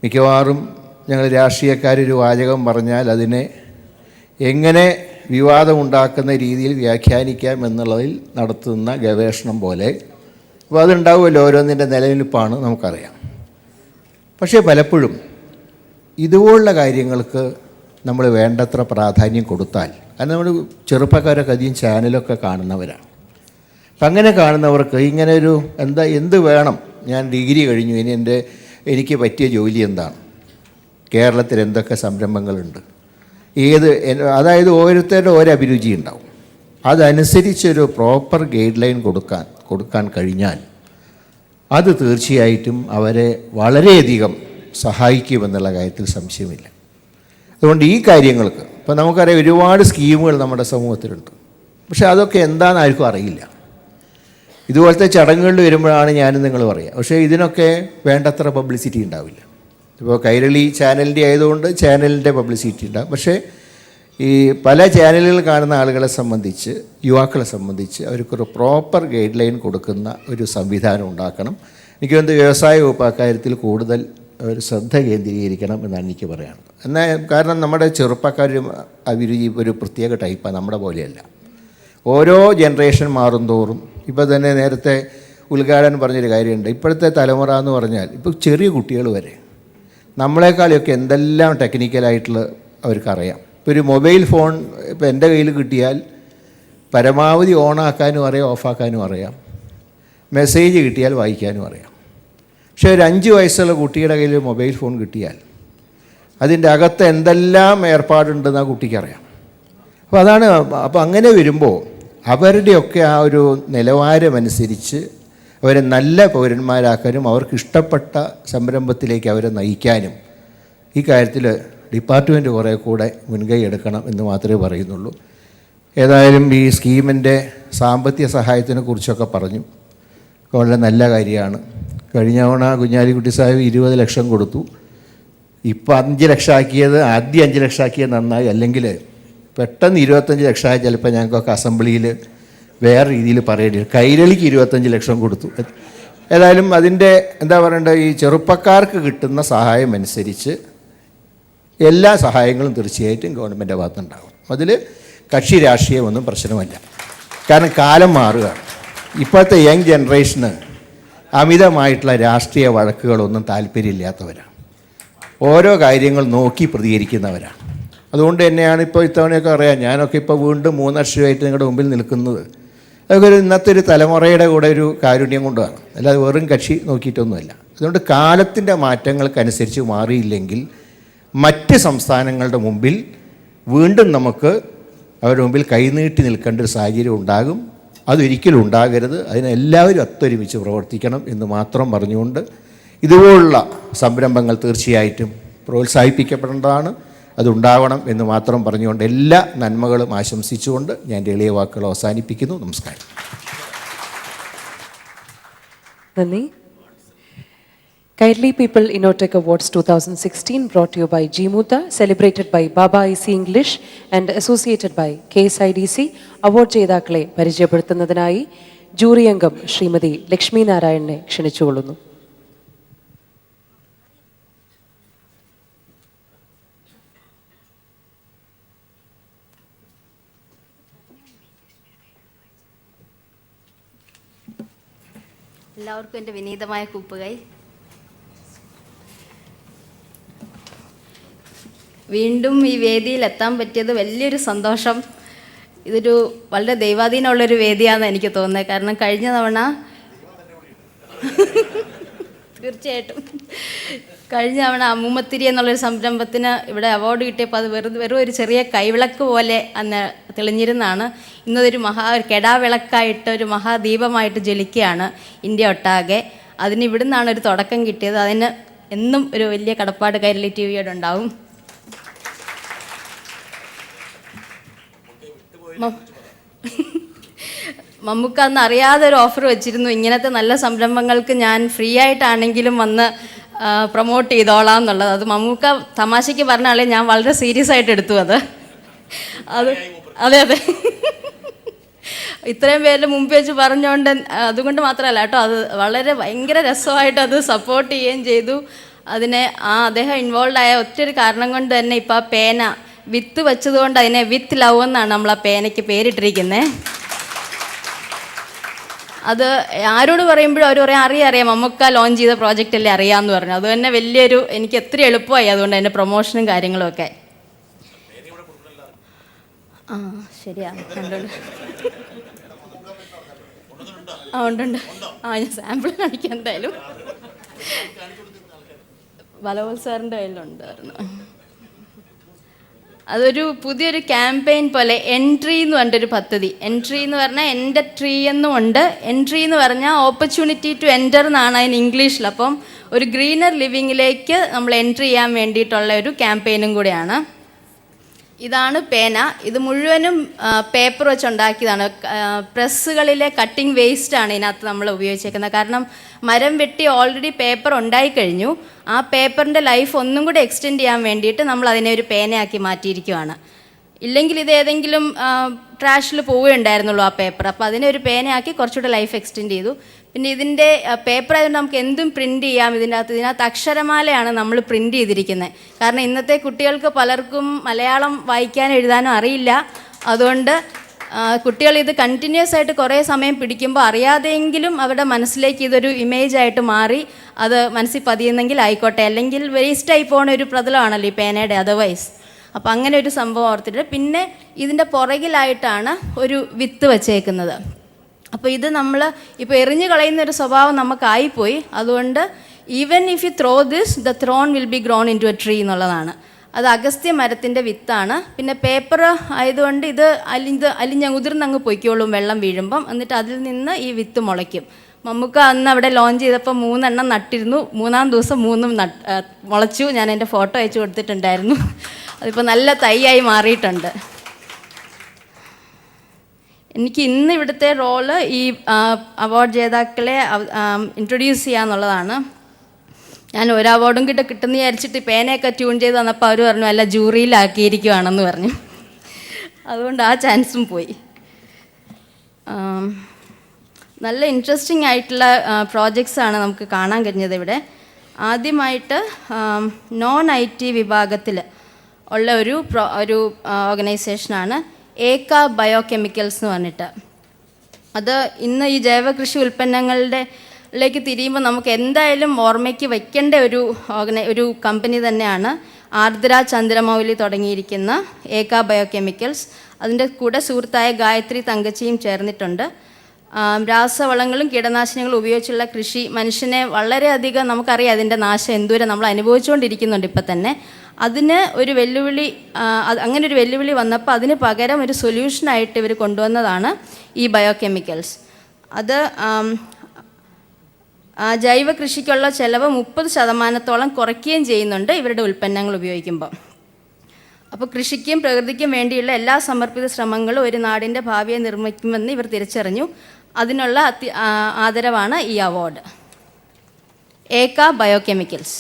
മിക്കവാറും ഞങ്ങൾ രാഷ്ട്രീയക്കാരൊരു വാചകം പറഞ്ഞാൽ അതിനെ എങ്ങനെ വിവാദമുണ്ടാക്കുന്ന രീതിയിൽ വ്യാഖ്യാനിക്കാം എന്നുള്ളതിൽ നടത്തുന്ന ഗവേഷണം പോലെ. അപ്പോൾ അതുണ്ടാവുമല്ലോ, ഓരോന്നിൻ്റെ നിലനിൽപ്പാണ് നമുക്കറിയാം. പക്ഷേ പലപ്പോഴും ഇതുപോലുള്ള കാര്യങ്ങൾക്ക് നമ്മൾ വേണ്ടത്ര പ്രാധാന്യം കൊടുത്താൽ, കാരണം നമ്മൾ ചെറുപ്പക്കാരൊക്കെ അധികം ചാനലൊക്കെ കാണുന്നവരാണ്. അപ്പം അങ്ങനെ കാണുന്നവർക്ക് ഇങ്ങനെ ഒരു എന്ത് വേണം, ഞാൻ ഡിഗ്രി കഴിഞ്ഞു, ഇനി എനിക്ക് പറ്റിയ ജോലി എന്താണ്, കേരളത്തിൽ എന്തൊക്കെ സംരംഭങ്ങളുണ്ട്, അതായത് ഓരോരുത്തരുടെ ഓരോ അഭിരുചി ഉണ്ടാവും. അതനുസരിച്ചൊരു പ്രോപ്പർ ഗൈഡ് ലൈൻ കൊടുക്കാൻ കഴിഞ്ഞാൽ അത് തീർച്ചയായിട്ടും അവരെ വളരെയധികം സഹായിക്കുമെന്നുള്ള കാര്യത്തിൽ സംശയമില്ല. അതുകൊണ്ട് ഈ കാര്യങ്ങൾക്ക് ഇപ്പോൾ നമുക്കറിയാം ഒരുപാട് സ്കീമുകൾ നമ്മുടെ സമൂഹത്തിലുണ്ട്. പക്ഷേ അതൊക്കെ എന്താണെന്ന് ആർക്കും അറിയില്ല. ഇതുപോലത്തെ ചടങ്ങുകളിൽ വരുമ്പോഴാണ് ഞാനും നിങ്ങൾ പറയുക. പക്ഷേ ഇതിനൊക്കെ വേണ്ടത്ര പബ്ലിസിറ്റി ഉണ്ടാവില്ല. ഇപ്പോൾ കൈരളി ചാനലിൻ്റെ ആയതുകൊണ്ട് ചാനലിൻ്റെ പബ്ലിസിറ്റി ഉണ്ടാകും. പക്ഷേ ഈ പല ചാനലുകൾ കാണുന്ന ആളുകളെ സംബന്ധിച്ച്, യുവാക്കളെ സംബന്ധിച്ച് അവർക്കൊരു പ്രോപ്പർ ഗൈഡ് ലൈൻ കൊടുക്കുന്ന ഒരു സംവിധാനം ഉണ്ടാക്കണം. എനിക്ക് തോന്നുന്നത് വ്യവസായ വകുപ്പ് അക്കാര്യത്തിൽ കൂടുതൽ ഒരു ശ്രദ്ധ കേന്ദ്രീകരിക്കണം എന്നാണ് എനിക്ക് പറയാനുള്ളത്. കാരണം നമ്മുടെ ചെറുപ്പക്കാരും അഭിരുചി ഒരു പ്രത്യേക ടൈപ്പാണ്, നമ്മുടെ പോലെയല്ല. ഓരോ ജനറേഷൻ മാറും തോറും, ഇപ്പോൾ തന്നെ നേരത്തെ ഉദ്ഘാടനം പറഞ്ഞൊരു കാര്യമുണ്ട്, ഇപ്പോഴത്തെ തലമുറ എന്ന് പറഞ്ഞാൽ ഇപ്പോൾ ചെറിയ കുട്ടികൾ വരെ നമ്മളെക്കാളൊക്കെ എന്തെല്ലാം ടെക്നിക്കലായിട്ടുള്ള അവർക്കറിയാം. ഇപ്പോൾ ഒരു മൊബൈൽ ഫോൺ ഇപ്പോൾ എൻ്റെ കയ്യിൽ കിട്ടിയാൽ പരമാവധി ഓണാക്കാനും അറിയാം, ഓഫാക്കാനും അറിയാം. മെസ്സേജ് കിട്ടിയാൽ വായിക്കാനും അറിയാം. പക്ഷേ ഒരു 5 വയസ്സുള്ള കുട്ടിയുടെ കയ്യിൽ മൊബൈൽ ഫോൺ കിട്ടിയാൽ അതിൻ്റെ അകത്ത് എന്തെല്ലാം ഏർപ്പാടുണ്ടെന്ന് ആ കുട്ടിക്കറിയാം. അപ്പോൾ അങ്ങനെ വരുമ്പോൾ അവരുടെയൊക്കെ ആ ഒരു നിലവാരമനുസരിച്ച് അവരെ നല്ല പൗരന്മാരാക്കാനും അവർക്ക് ഇഷ്ടപ്പെട്ട സംരംഭത്തിലേക്ക് അവരെ നയിക്കാനും ഈ കാര്യത്തിൽ ഡിപ്പാർട്ട്മെൻറ്റ് കുറേ കൂടെ മുൻകൈ എടുക്കണം എന്ന് മാത്രമേ പറയുന്നുള്ളൂ. ഏതായാലും ഈ സ്കീമിൻ്റെ സാമ്പത്തിക സഹായത്തിനെ കുറിച്ചൊക്കെ പറഞ്ഞു, വളരെ നല്ല കാര്യമാണ്. കഴിഞ്ഞ തവണ കുഞ്ഞാലിക്കുട്ടി സാഹിബ് 20 ലക്ഷം കൊടുത്തു. ഇപ്പോൾ 5 ലക്ഷം ആക്കിയത്, ആദ്യം 5 ലക്ഷം ആക്കിയത് നന്നായി. അല്ലെങ്കിൽ പെട്ടെന്ന് 25 ലക്ഷമായി ചിലപ്പോൾ ഞങ്ങൾക്കൊക്കെ അസംബ്ലിയിൽ വേറെ രീതിയിൽ പറയേണ്ടി വരും. കൈരളിക്ക് 25 ലക്ഷം കൊടുത്തു. ഏതായാലും അതിൻ്റെ എന്താ പറയേണ്ടത്, ഈ ചെറുപ്പക്കാർക്ക് കിട്ടുന്ന സഹായം അനുസരിച്ച് എല്ലാ സഹായങ്ങളും തീർച്ചയായിട്ടും ഗവൺമെൻറ് ഭാഗത്തുണ്ടാകും. അതിൽ കക്ഷി രാഷ്ട്രീയമൊന്നും പ്രശ്നമല്ല. കാരണം കാലം മാറുകയാണ്. ഇപ്പോഴത്തെ യങ് ജനറേഷന് അമിതമായിട്ടുള്ള രാഷ്ട്രീയ വഴക്കുകളൊന്നും താല്പര്യമില്ലാത്തവരാണ്. ഓരോ കാര്യങ്ങൾ നോക്കി പ്രതികരിക്കുന്നവരാണ്. അതുകൊണ്ട് തന്നെയാണ് ഇപ്പോൾ ഇത്തവണയൊക്കെ അറിയാം, ഞാനൊക്കെ ഇപ്പോൾ വീണ്ടും 3 വർഷമായിട്ട് നിങ്ങളുടെ മുമ്പിൽ നിൽക്കുന്നത്. അതൊക്കെ ഇന്നത്തെ ഒരു തലമുറയുടെ കൂടെ ഒരു കാരുണ്യം കൊണ്ടാണ്, അല്ലാതെ വെറും കക്ഷി നോക്കിയിട്ടൊന്നുമല്ല. അതുകൊണ്ട് കാലത്തിൻ്റെ മാറ്റങ്ങൾക്കനുസരിച്ച് മാറിയില്ലെങ്കിൽ മറ്റ് സംസ്ഥാനങ്ങളുടെ മുമ്പിൽ വീണ്ടും നമുക്ക് അവരുടെ മുമ്പിൽ കൈനീട്ടി നിൽക്കേണ്ട ഒരു സാഹചര്യം ഉണ്ടാകും. അതൊരിക്കലും ഉണ്ടാകരുത്. അതിനെല്ലാവരും ഒത്തൊരുമിച്ച് പ്രവർത്തിക്കണം എന്ന് മാത്രം പറഞ്ഞുകൊണ്ട് ഇതുപോലുള്ള സംരംഭങ്ങൾ തീർച്ചയായിട്ടും പ്രോത്സാഹിപ്പിക്കപ്പെടേണ്ടതാണ്. അതുണ്ടാവണം എന്ന് മാത്രം പറഞ്ഞുകൊണ്ട് എല്ലാ നന്മകളും ആശംസിച്ചുകൊണ്ട് ഞാൻ എളിയ വാക്കുകൾ അവസാനിപ്പിക്കുന്നു. നമസ്കാരം. നന്ദി. Kindly People Innotech Awards 2016 brought to you by G Muta, celebrated by Baba IC English and associated by KSIDC. Award ജേതാക്കളെ പരിചയപ്പെടുത്തുന്നതിനായി ജൂറി അംഗം ശ്രീമതി ലക്ഷ്മി നാരായണനെ ക്ഷണിച്ചുകൊള്ളുന്നു. എല്ലാവർക്കും എൻ്റെ വിനീതമായ കൂപ്പുകൈ. വീണ്ടും ഈ വേദിയിൽ എത്താൻ പറ്റിയത് വലിയൊരു സന്തോഷം. ഇതൊരു വളരെ ദൈവാധീനമുള്ളൊരു വേദിയാണെന്ന് എനിക്ക് തോന്നുന്നത്. കാരണം കഴിഞ്ഞ തവണ തീർച്ചയായിട്ടും കഴിഞ്ഞ തവണ അമ്മൂമ്മത്തിരി എന്നുള്ളൊരു സംരംഭത്തിന് ഇവിടെ അവാർഡ് കിട്ടിയപ്പോൾ അത് വെറും ഒരു ചെറിയ കൈവിളക്ക് പോലെ അന്ന് തെളിഞ്ഞിരുന്നാണ്. ഇന്നതൊരു കെടാവിളക്കായിട്ട് ഒരു മഹാദീപമായിട്ട് ജ്വലിക്കുകയാണ് ഇന്ത്യ ഒട്ടാകെ. അതിന് ഇവിടുന്നാണ് ഒരു തുടക്കം കിട്ടിയത്. അതിന് എന്നും ഒരു വലിയ കടപ്പാട് കൈരളി TV ഉണ്ടാവും. മമ്മൂക്ക അന്ന് അറിയാതെ ഒരു ഓഫർ വെച്ചിരുന്നു, ഇങ്ങനത്തെ നല്ല സംരംഭങ്ങൾക്ക് ഞാൻ ഫ്രീ ആയിട്ടാണെങ്കിലും വന്ന് പ്രൊമോട്ട് ചെയ്തോളാം എന്നുള്ളത്. അത് മമ്മൂക്ക തമാശയ്ക്ക് പറഞ്ഞാലേ ഞാൻ വളരെ സീരിയസ് ആയിട്ട് എടുത്തു അത്. അതെ ഇത്രയും പേരിൽ മുമ്പ് വെച്ച് പറഞ്ഞുകൊണ്ട് അതുകൊണ്ട് മാത്രമല്ല കേട്ടോ, അത് വളരെ ഭയങ്കര രസമായിട്ട് അത് സപ്പോർട്ട് ചെയ്യുകയും ചെയ്തു. അതിനെ അദ്ദേഹം ഇൻവോൾവ് ആയ ഒറ്റൊരു കാരണം കൊണ്ട് തന്നെ ഇപ്പം ആ പേന വിത്ത് വെച്ചതുകൊണ്ട് അതിനെ വിത്ത് ലവ് എന്നാണ് നമ്മൾ ആ പേനയ്ക്ക് പേരിട്ടിരിക്കുന്നത്. അത് ആരോട് പറയുമ്പോഴും അവർ പറയും അറിയാം മമ്മൂക്ക ലോഞ്ച് ചെയ്ത പ്രോജക്റ്റ് അല്ലേ അറിയാമെന്ന് പറഞ്ഞു. അത് തന്നെ വലിയൊരു എനിക്ക് എത്ര എളുപ്പമായി അതുകൊണ്ട് അതിൻ്റെ പ്രൊമോഷനും കാര്യങ്ങളും ഒക്കെ. ശരിയാ ഉണ്ട് ഞാൻ സാമ്പിൾ കാണിക്കാം എന്തായാലും. ബലവൽ സാറിൻ്റെ കയ്യിലുണ്ടായിരുന്നു. അതൊരു പുതിയൊരു ക്യാമ്പയിൻ പോലെ എൻട്രി എന്ന് പറഞ്ഞൊരു പദ്ധതി. എൻട്രി എന്ന് പറഞ്ഞാൽ എൻ്റെ ട്രീ എന്നും ഉണ്ട്. എൻട്രി എന്ന് പറഞ്ഞാൽ ഓപ്പർച്യൂണിറ്റി ടു എൻ്റർ എന്നാണ് അതിന് ഇംഗ്ലീഷിൽ. അപ്പം ഒരു ഗ്രീനർ ലിവിങ്ങിലേക്ക് നമ്മൾ എൻട്രി ചെയ്യാൻ വേണ്ടിയിട്ടുള്ള ഒരു ക്യാമ്പയിനും കൂടിയാണ്. ഇതാണ് പേന. ഇത് മുഴുവനും പേപ്പർ വെച്ചുണ്ടാക്കിയതാണ്. പ്രസ്സുകളിലെ കട്ടിങ് വേസ്റ്റാണ് ഇതിനകത്ത് നമ്മൾ ഉപയോഗിച്ചേക്കുന്നത്. കാരണം മരം വെട്ടി ഓൾറെഡി പേപ്പർ ഉണ്ടായിക്കഴിഞ്ഞു. ആ പേപ്പറിൻ്റെ ലൈഫ് ഒന്നും കൂടി എക്സ്റ്റെൻഡ് ചെയ്യാൻ വേണ്ടിയിട്ട് നമ്മൾ അതിനെ ഒരു പേനയാക്കി മാറ്റിയിരിക്കുകയാണ്. ഇല്ലെങ്കിൽ ഇത് ഏതെങ്കിലും ട്രാഷിൽ പോവുകയുണ്ടായിരുന്നുള്ളൂ ആ പേപ്പർ. അപ്പോൾ അതിനെ ഒരു പേനയാക്കി കുറച്ചുകൂടെ ലൈഫ് എക്സ്റ്റെൻഡ് ചെയ്തു. പിന്നെ ഇതിൻ്റെ പേപ്പർ ആയതുകൊണ്ട് നമുക്ക് എന്തും പ്രിൻ്റ് ചെയ്യാം. ഇതിനകത്ത് അക്ഷരമാലയാണ് നമ്മൾ പ്രിൻ്റ് ചെയ്തിരിക്കുന്നത്. കാരണം ഇന്നത്തെ കുട്ടികൾക്ക് പലർക്കും മലയാളം വായിക്കാനും എഴുതാനും അറിയില്ല. അതുകൊണ്ട് കുട്ടികൾ ഇത് കണ്ടിന്യൂസ് ആയിട്ട് കുറേ സമയം പിടിക്കുമ്പോൾ അറിയാതെയെങ്കിലും അവരുടെ മനസ്സിലേക്ക് ഇതൊരു ഇമേജായിട്ട് മാറി അത് മനസ്സിൽ പതിയുന്നെങ്കിൽ ആയിക്കോട്ടെ, അല്ലെങ്കിൽ വേസ്റ്റായി പോകുന്ന ഒരു പ്രതലമാണല്ലോ ഈ പേനയുടെ അതർവൈസ്. അപ്പോൾ അങ്ങനെ ഒരു സംഭവം ഓർത്തിട്ട് പിന്നെ ഇതിൻ്റെ പുറകിലായിട്ടാണ് ഒരു വിത്ത് വച്ചേക്കുന്നത്. അപ്പോൾ ഇത് നമ്മൾ ഇപ്പോൾ എറിഞ്ഞു കളയുന്നൊരു സ്വഭാവം നമുക്കായിപ്പോയി. അതുകൊണ്ട് even if you throw this the thrown will be grown into a tree എന്നുള്ളതാണ്. അത് അഗസ്ത്യ മരത്തിൻ്റെ വിത്താണ്. പിന്നെ പേപ്പർ ആയതുകൊണ്ട് ഇത് ഉതിർന്നങ്ങ് പൊയ്ക്കോളും വെള്ളം വീഴുമ്പം. എന്നിട്ട് അതിൽ നിന്ന് ഈ വിത്ത് മുളയ്ക്കും. മമ്മൂക്ക അന്ന് അവിടെ ലോഞ്ച് ചെയ്തപ്പോൾ 3 എണ്ണം നട്ടിരുന്നു. 3-ാം ദിവസം 3ഉം മുളച്ചു. ഞാൻ എൻ്റെ ഫോട്ടോ അയച്ചു കൊടുത്തിട്ടുണ്ടായിരുന്നു. അതിപ്പോൾ നല്ല തൈയായി മാറിയിട്ടുണ്ട്. എനിക്ക് ഇന്ന് ഇവിടുത്തെ റോള് ഈ അവാർഡ് ജേതാക്കളെ ഇൻട്രൊഡ്യൂസ് ചെയ്യാന്നുള്ളതാണ്. ഞാൻ ഒരു അവാർഡും കിട്ടുന്ന വിചാരിച്ചിട്ട് പേനയൊക്കെ ട്യൂൺ ചെയ്ത് വന്നപ്പോൾ അവർ പറഞ്ഞു അല്ല ജൂറിയിലാക്കിയിരിക്കുവാണെന്ന് പറഞ്ഞു. അതുകൊണ്ട് ആ ചാൻസും പോയി. നല്ല ഇൻട്രസ്റ്റിംഗ് ആയിട്ടുള്ള പ്രോജക്ട്സാണ് നമുക്ക് കാണാൻ കഴിഞ്ഞത് ഇവിടെ. ആദ്യമായിട്ട് non-IT വിഭാഗത്തിൽ ഉള്ള ഒരു ഓർഗനൈസേഷനാണ് ഏക ബയോകെമിക്കൽസ് എന്ന് പറഞ്ഞിട്ട്. അത് ഇന്ന് ഈ ജൈവ കൃഷി ഉൽപ്പന്നങ്ങളിലേക്ക് തിരിയുമ്പോൾ നമുക്ക് എന്തായാലും ഓർമ്മയ്ക്ക് വയ്ക്കേണ്ട ഒരു കമ്പനി തന്നെയാണ് ആർദ്ര ചന്ദ്രമൗലി തുടങ്ങിയിരിക്കുന്ന ഏക ബയോകെമിക്കൽസ്. അതിൻ്റെ കൂടെ സുഹൃത്തായ ഗായത്രി തങ്കച്ചിയും ചേർന്നിട്ടുണ്ട്. രാസവളങ്ങളും കീടനാശിനികളും ഉപയോഗിച്ചുള്ള കൃഷി മനുഷ്യനെ വളരെയധികം നമുക്കറിയാം അതിൻ്റെ നാശം എന്തോരം നമ്മൾ അനുഭവിച്ചുകൊണ്ടിരിക്കുന്നുണ്ട് ഇപ്പം തന്നെ. അതിന് ഒരു വെല്ലുവിളി അങ്ങനെ ഒരു വെല്ലുവിളി വന്നപ്പോൾ അതിന് പകരം ഒരു സൊല്യൂഷനായിട്ട് ഇവർ കൊണ്ടുവന്നതാണ് ഈ ബയോകെമിക്കൽസ്. അത് ജൈവ കൃഷിക്കുള്ള ചിലവ് 30% കുറയ്ക്കുകയും ചെയ്യുന്നുണ്ട് ഇവരുടെ ഉൽപ്പന്നങ്ങൾ ഉപയോഗിക്കുമ്പോൾ. അപ്പോൾ കൃഷിക്കും പ്രകൃതിക്കും വേണ്ടിയുള്ള എല്ലാ സമർപ്പിത ശ്രമങ്ങളും ഒരു നാടിൻ്റെ ഭാവിയെ നിർമ്മിക്കുമെന്ന് ഇവർ തിരിച്ചറിഞ്ഞു. അതിനുള്ള ആദരവാണ് ഈ അവാർഡ്. ഏക ബയോകെമിക്കൽസ്.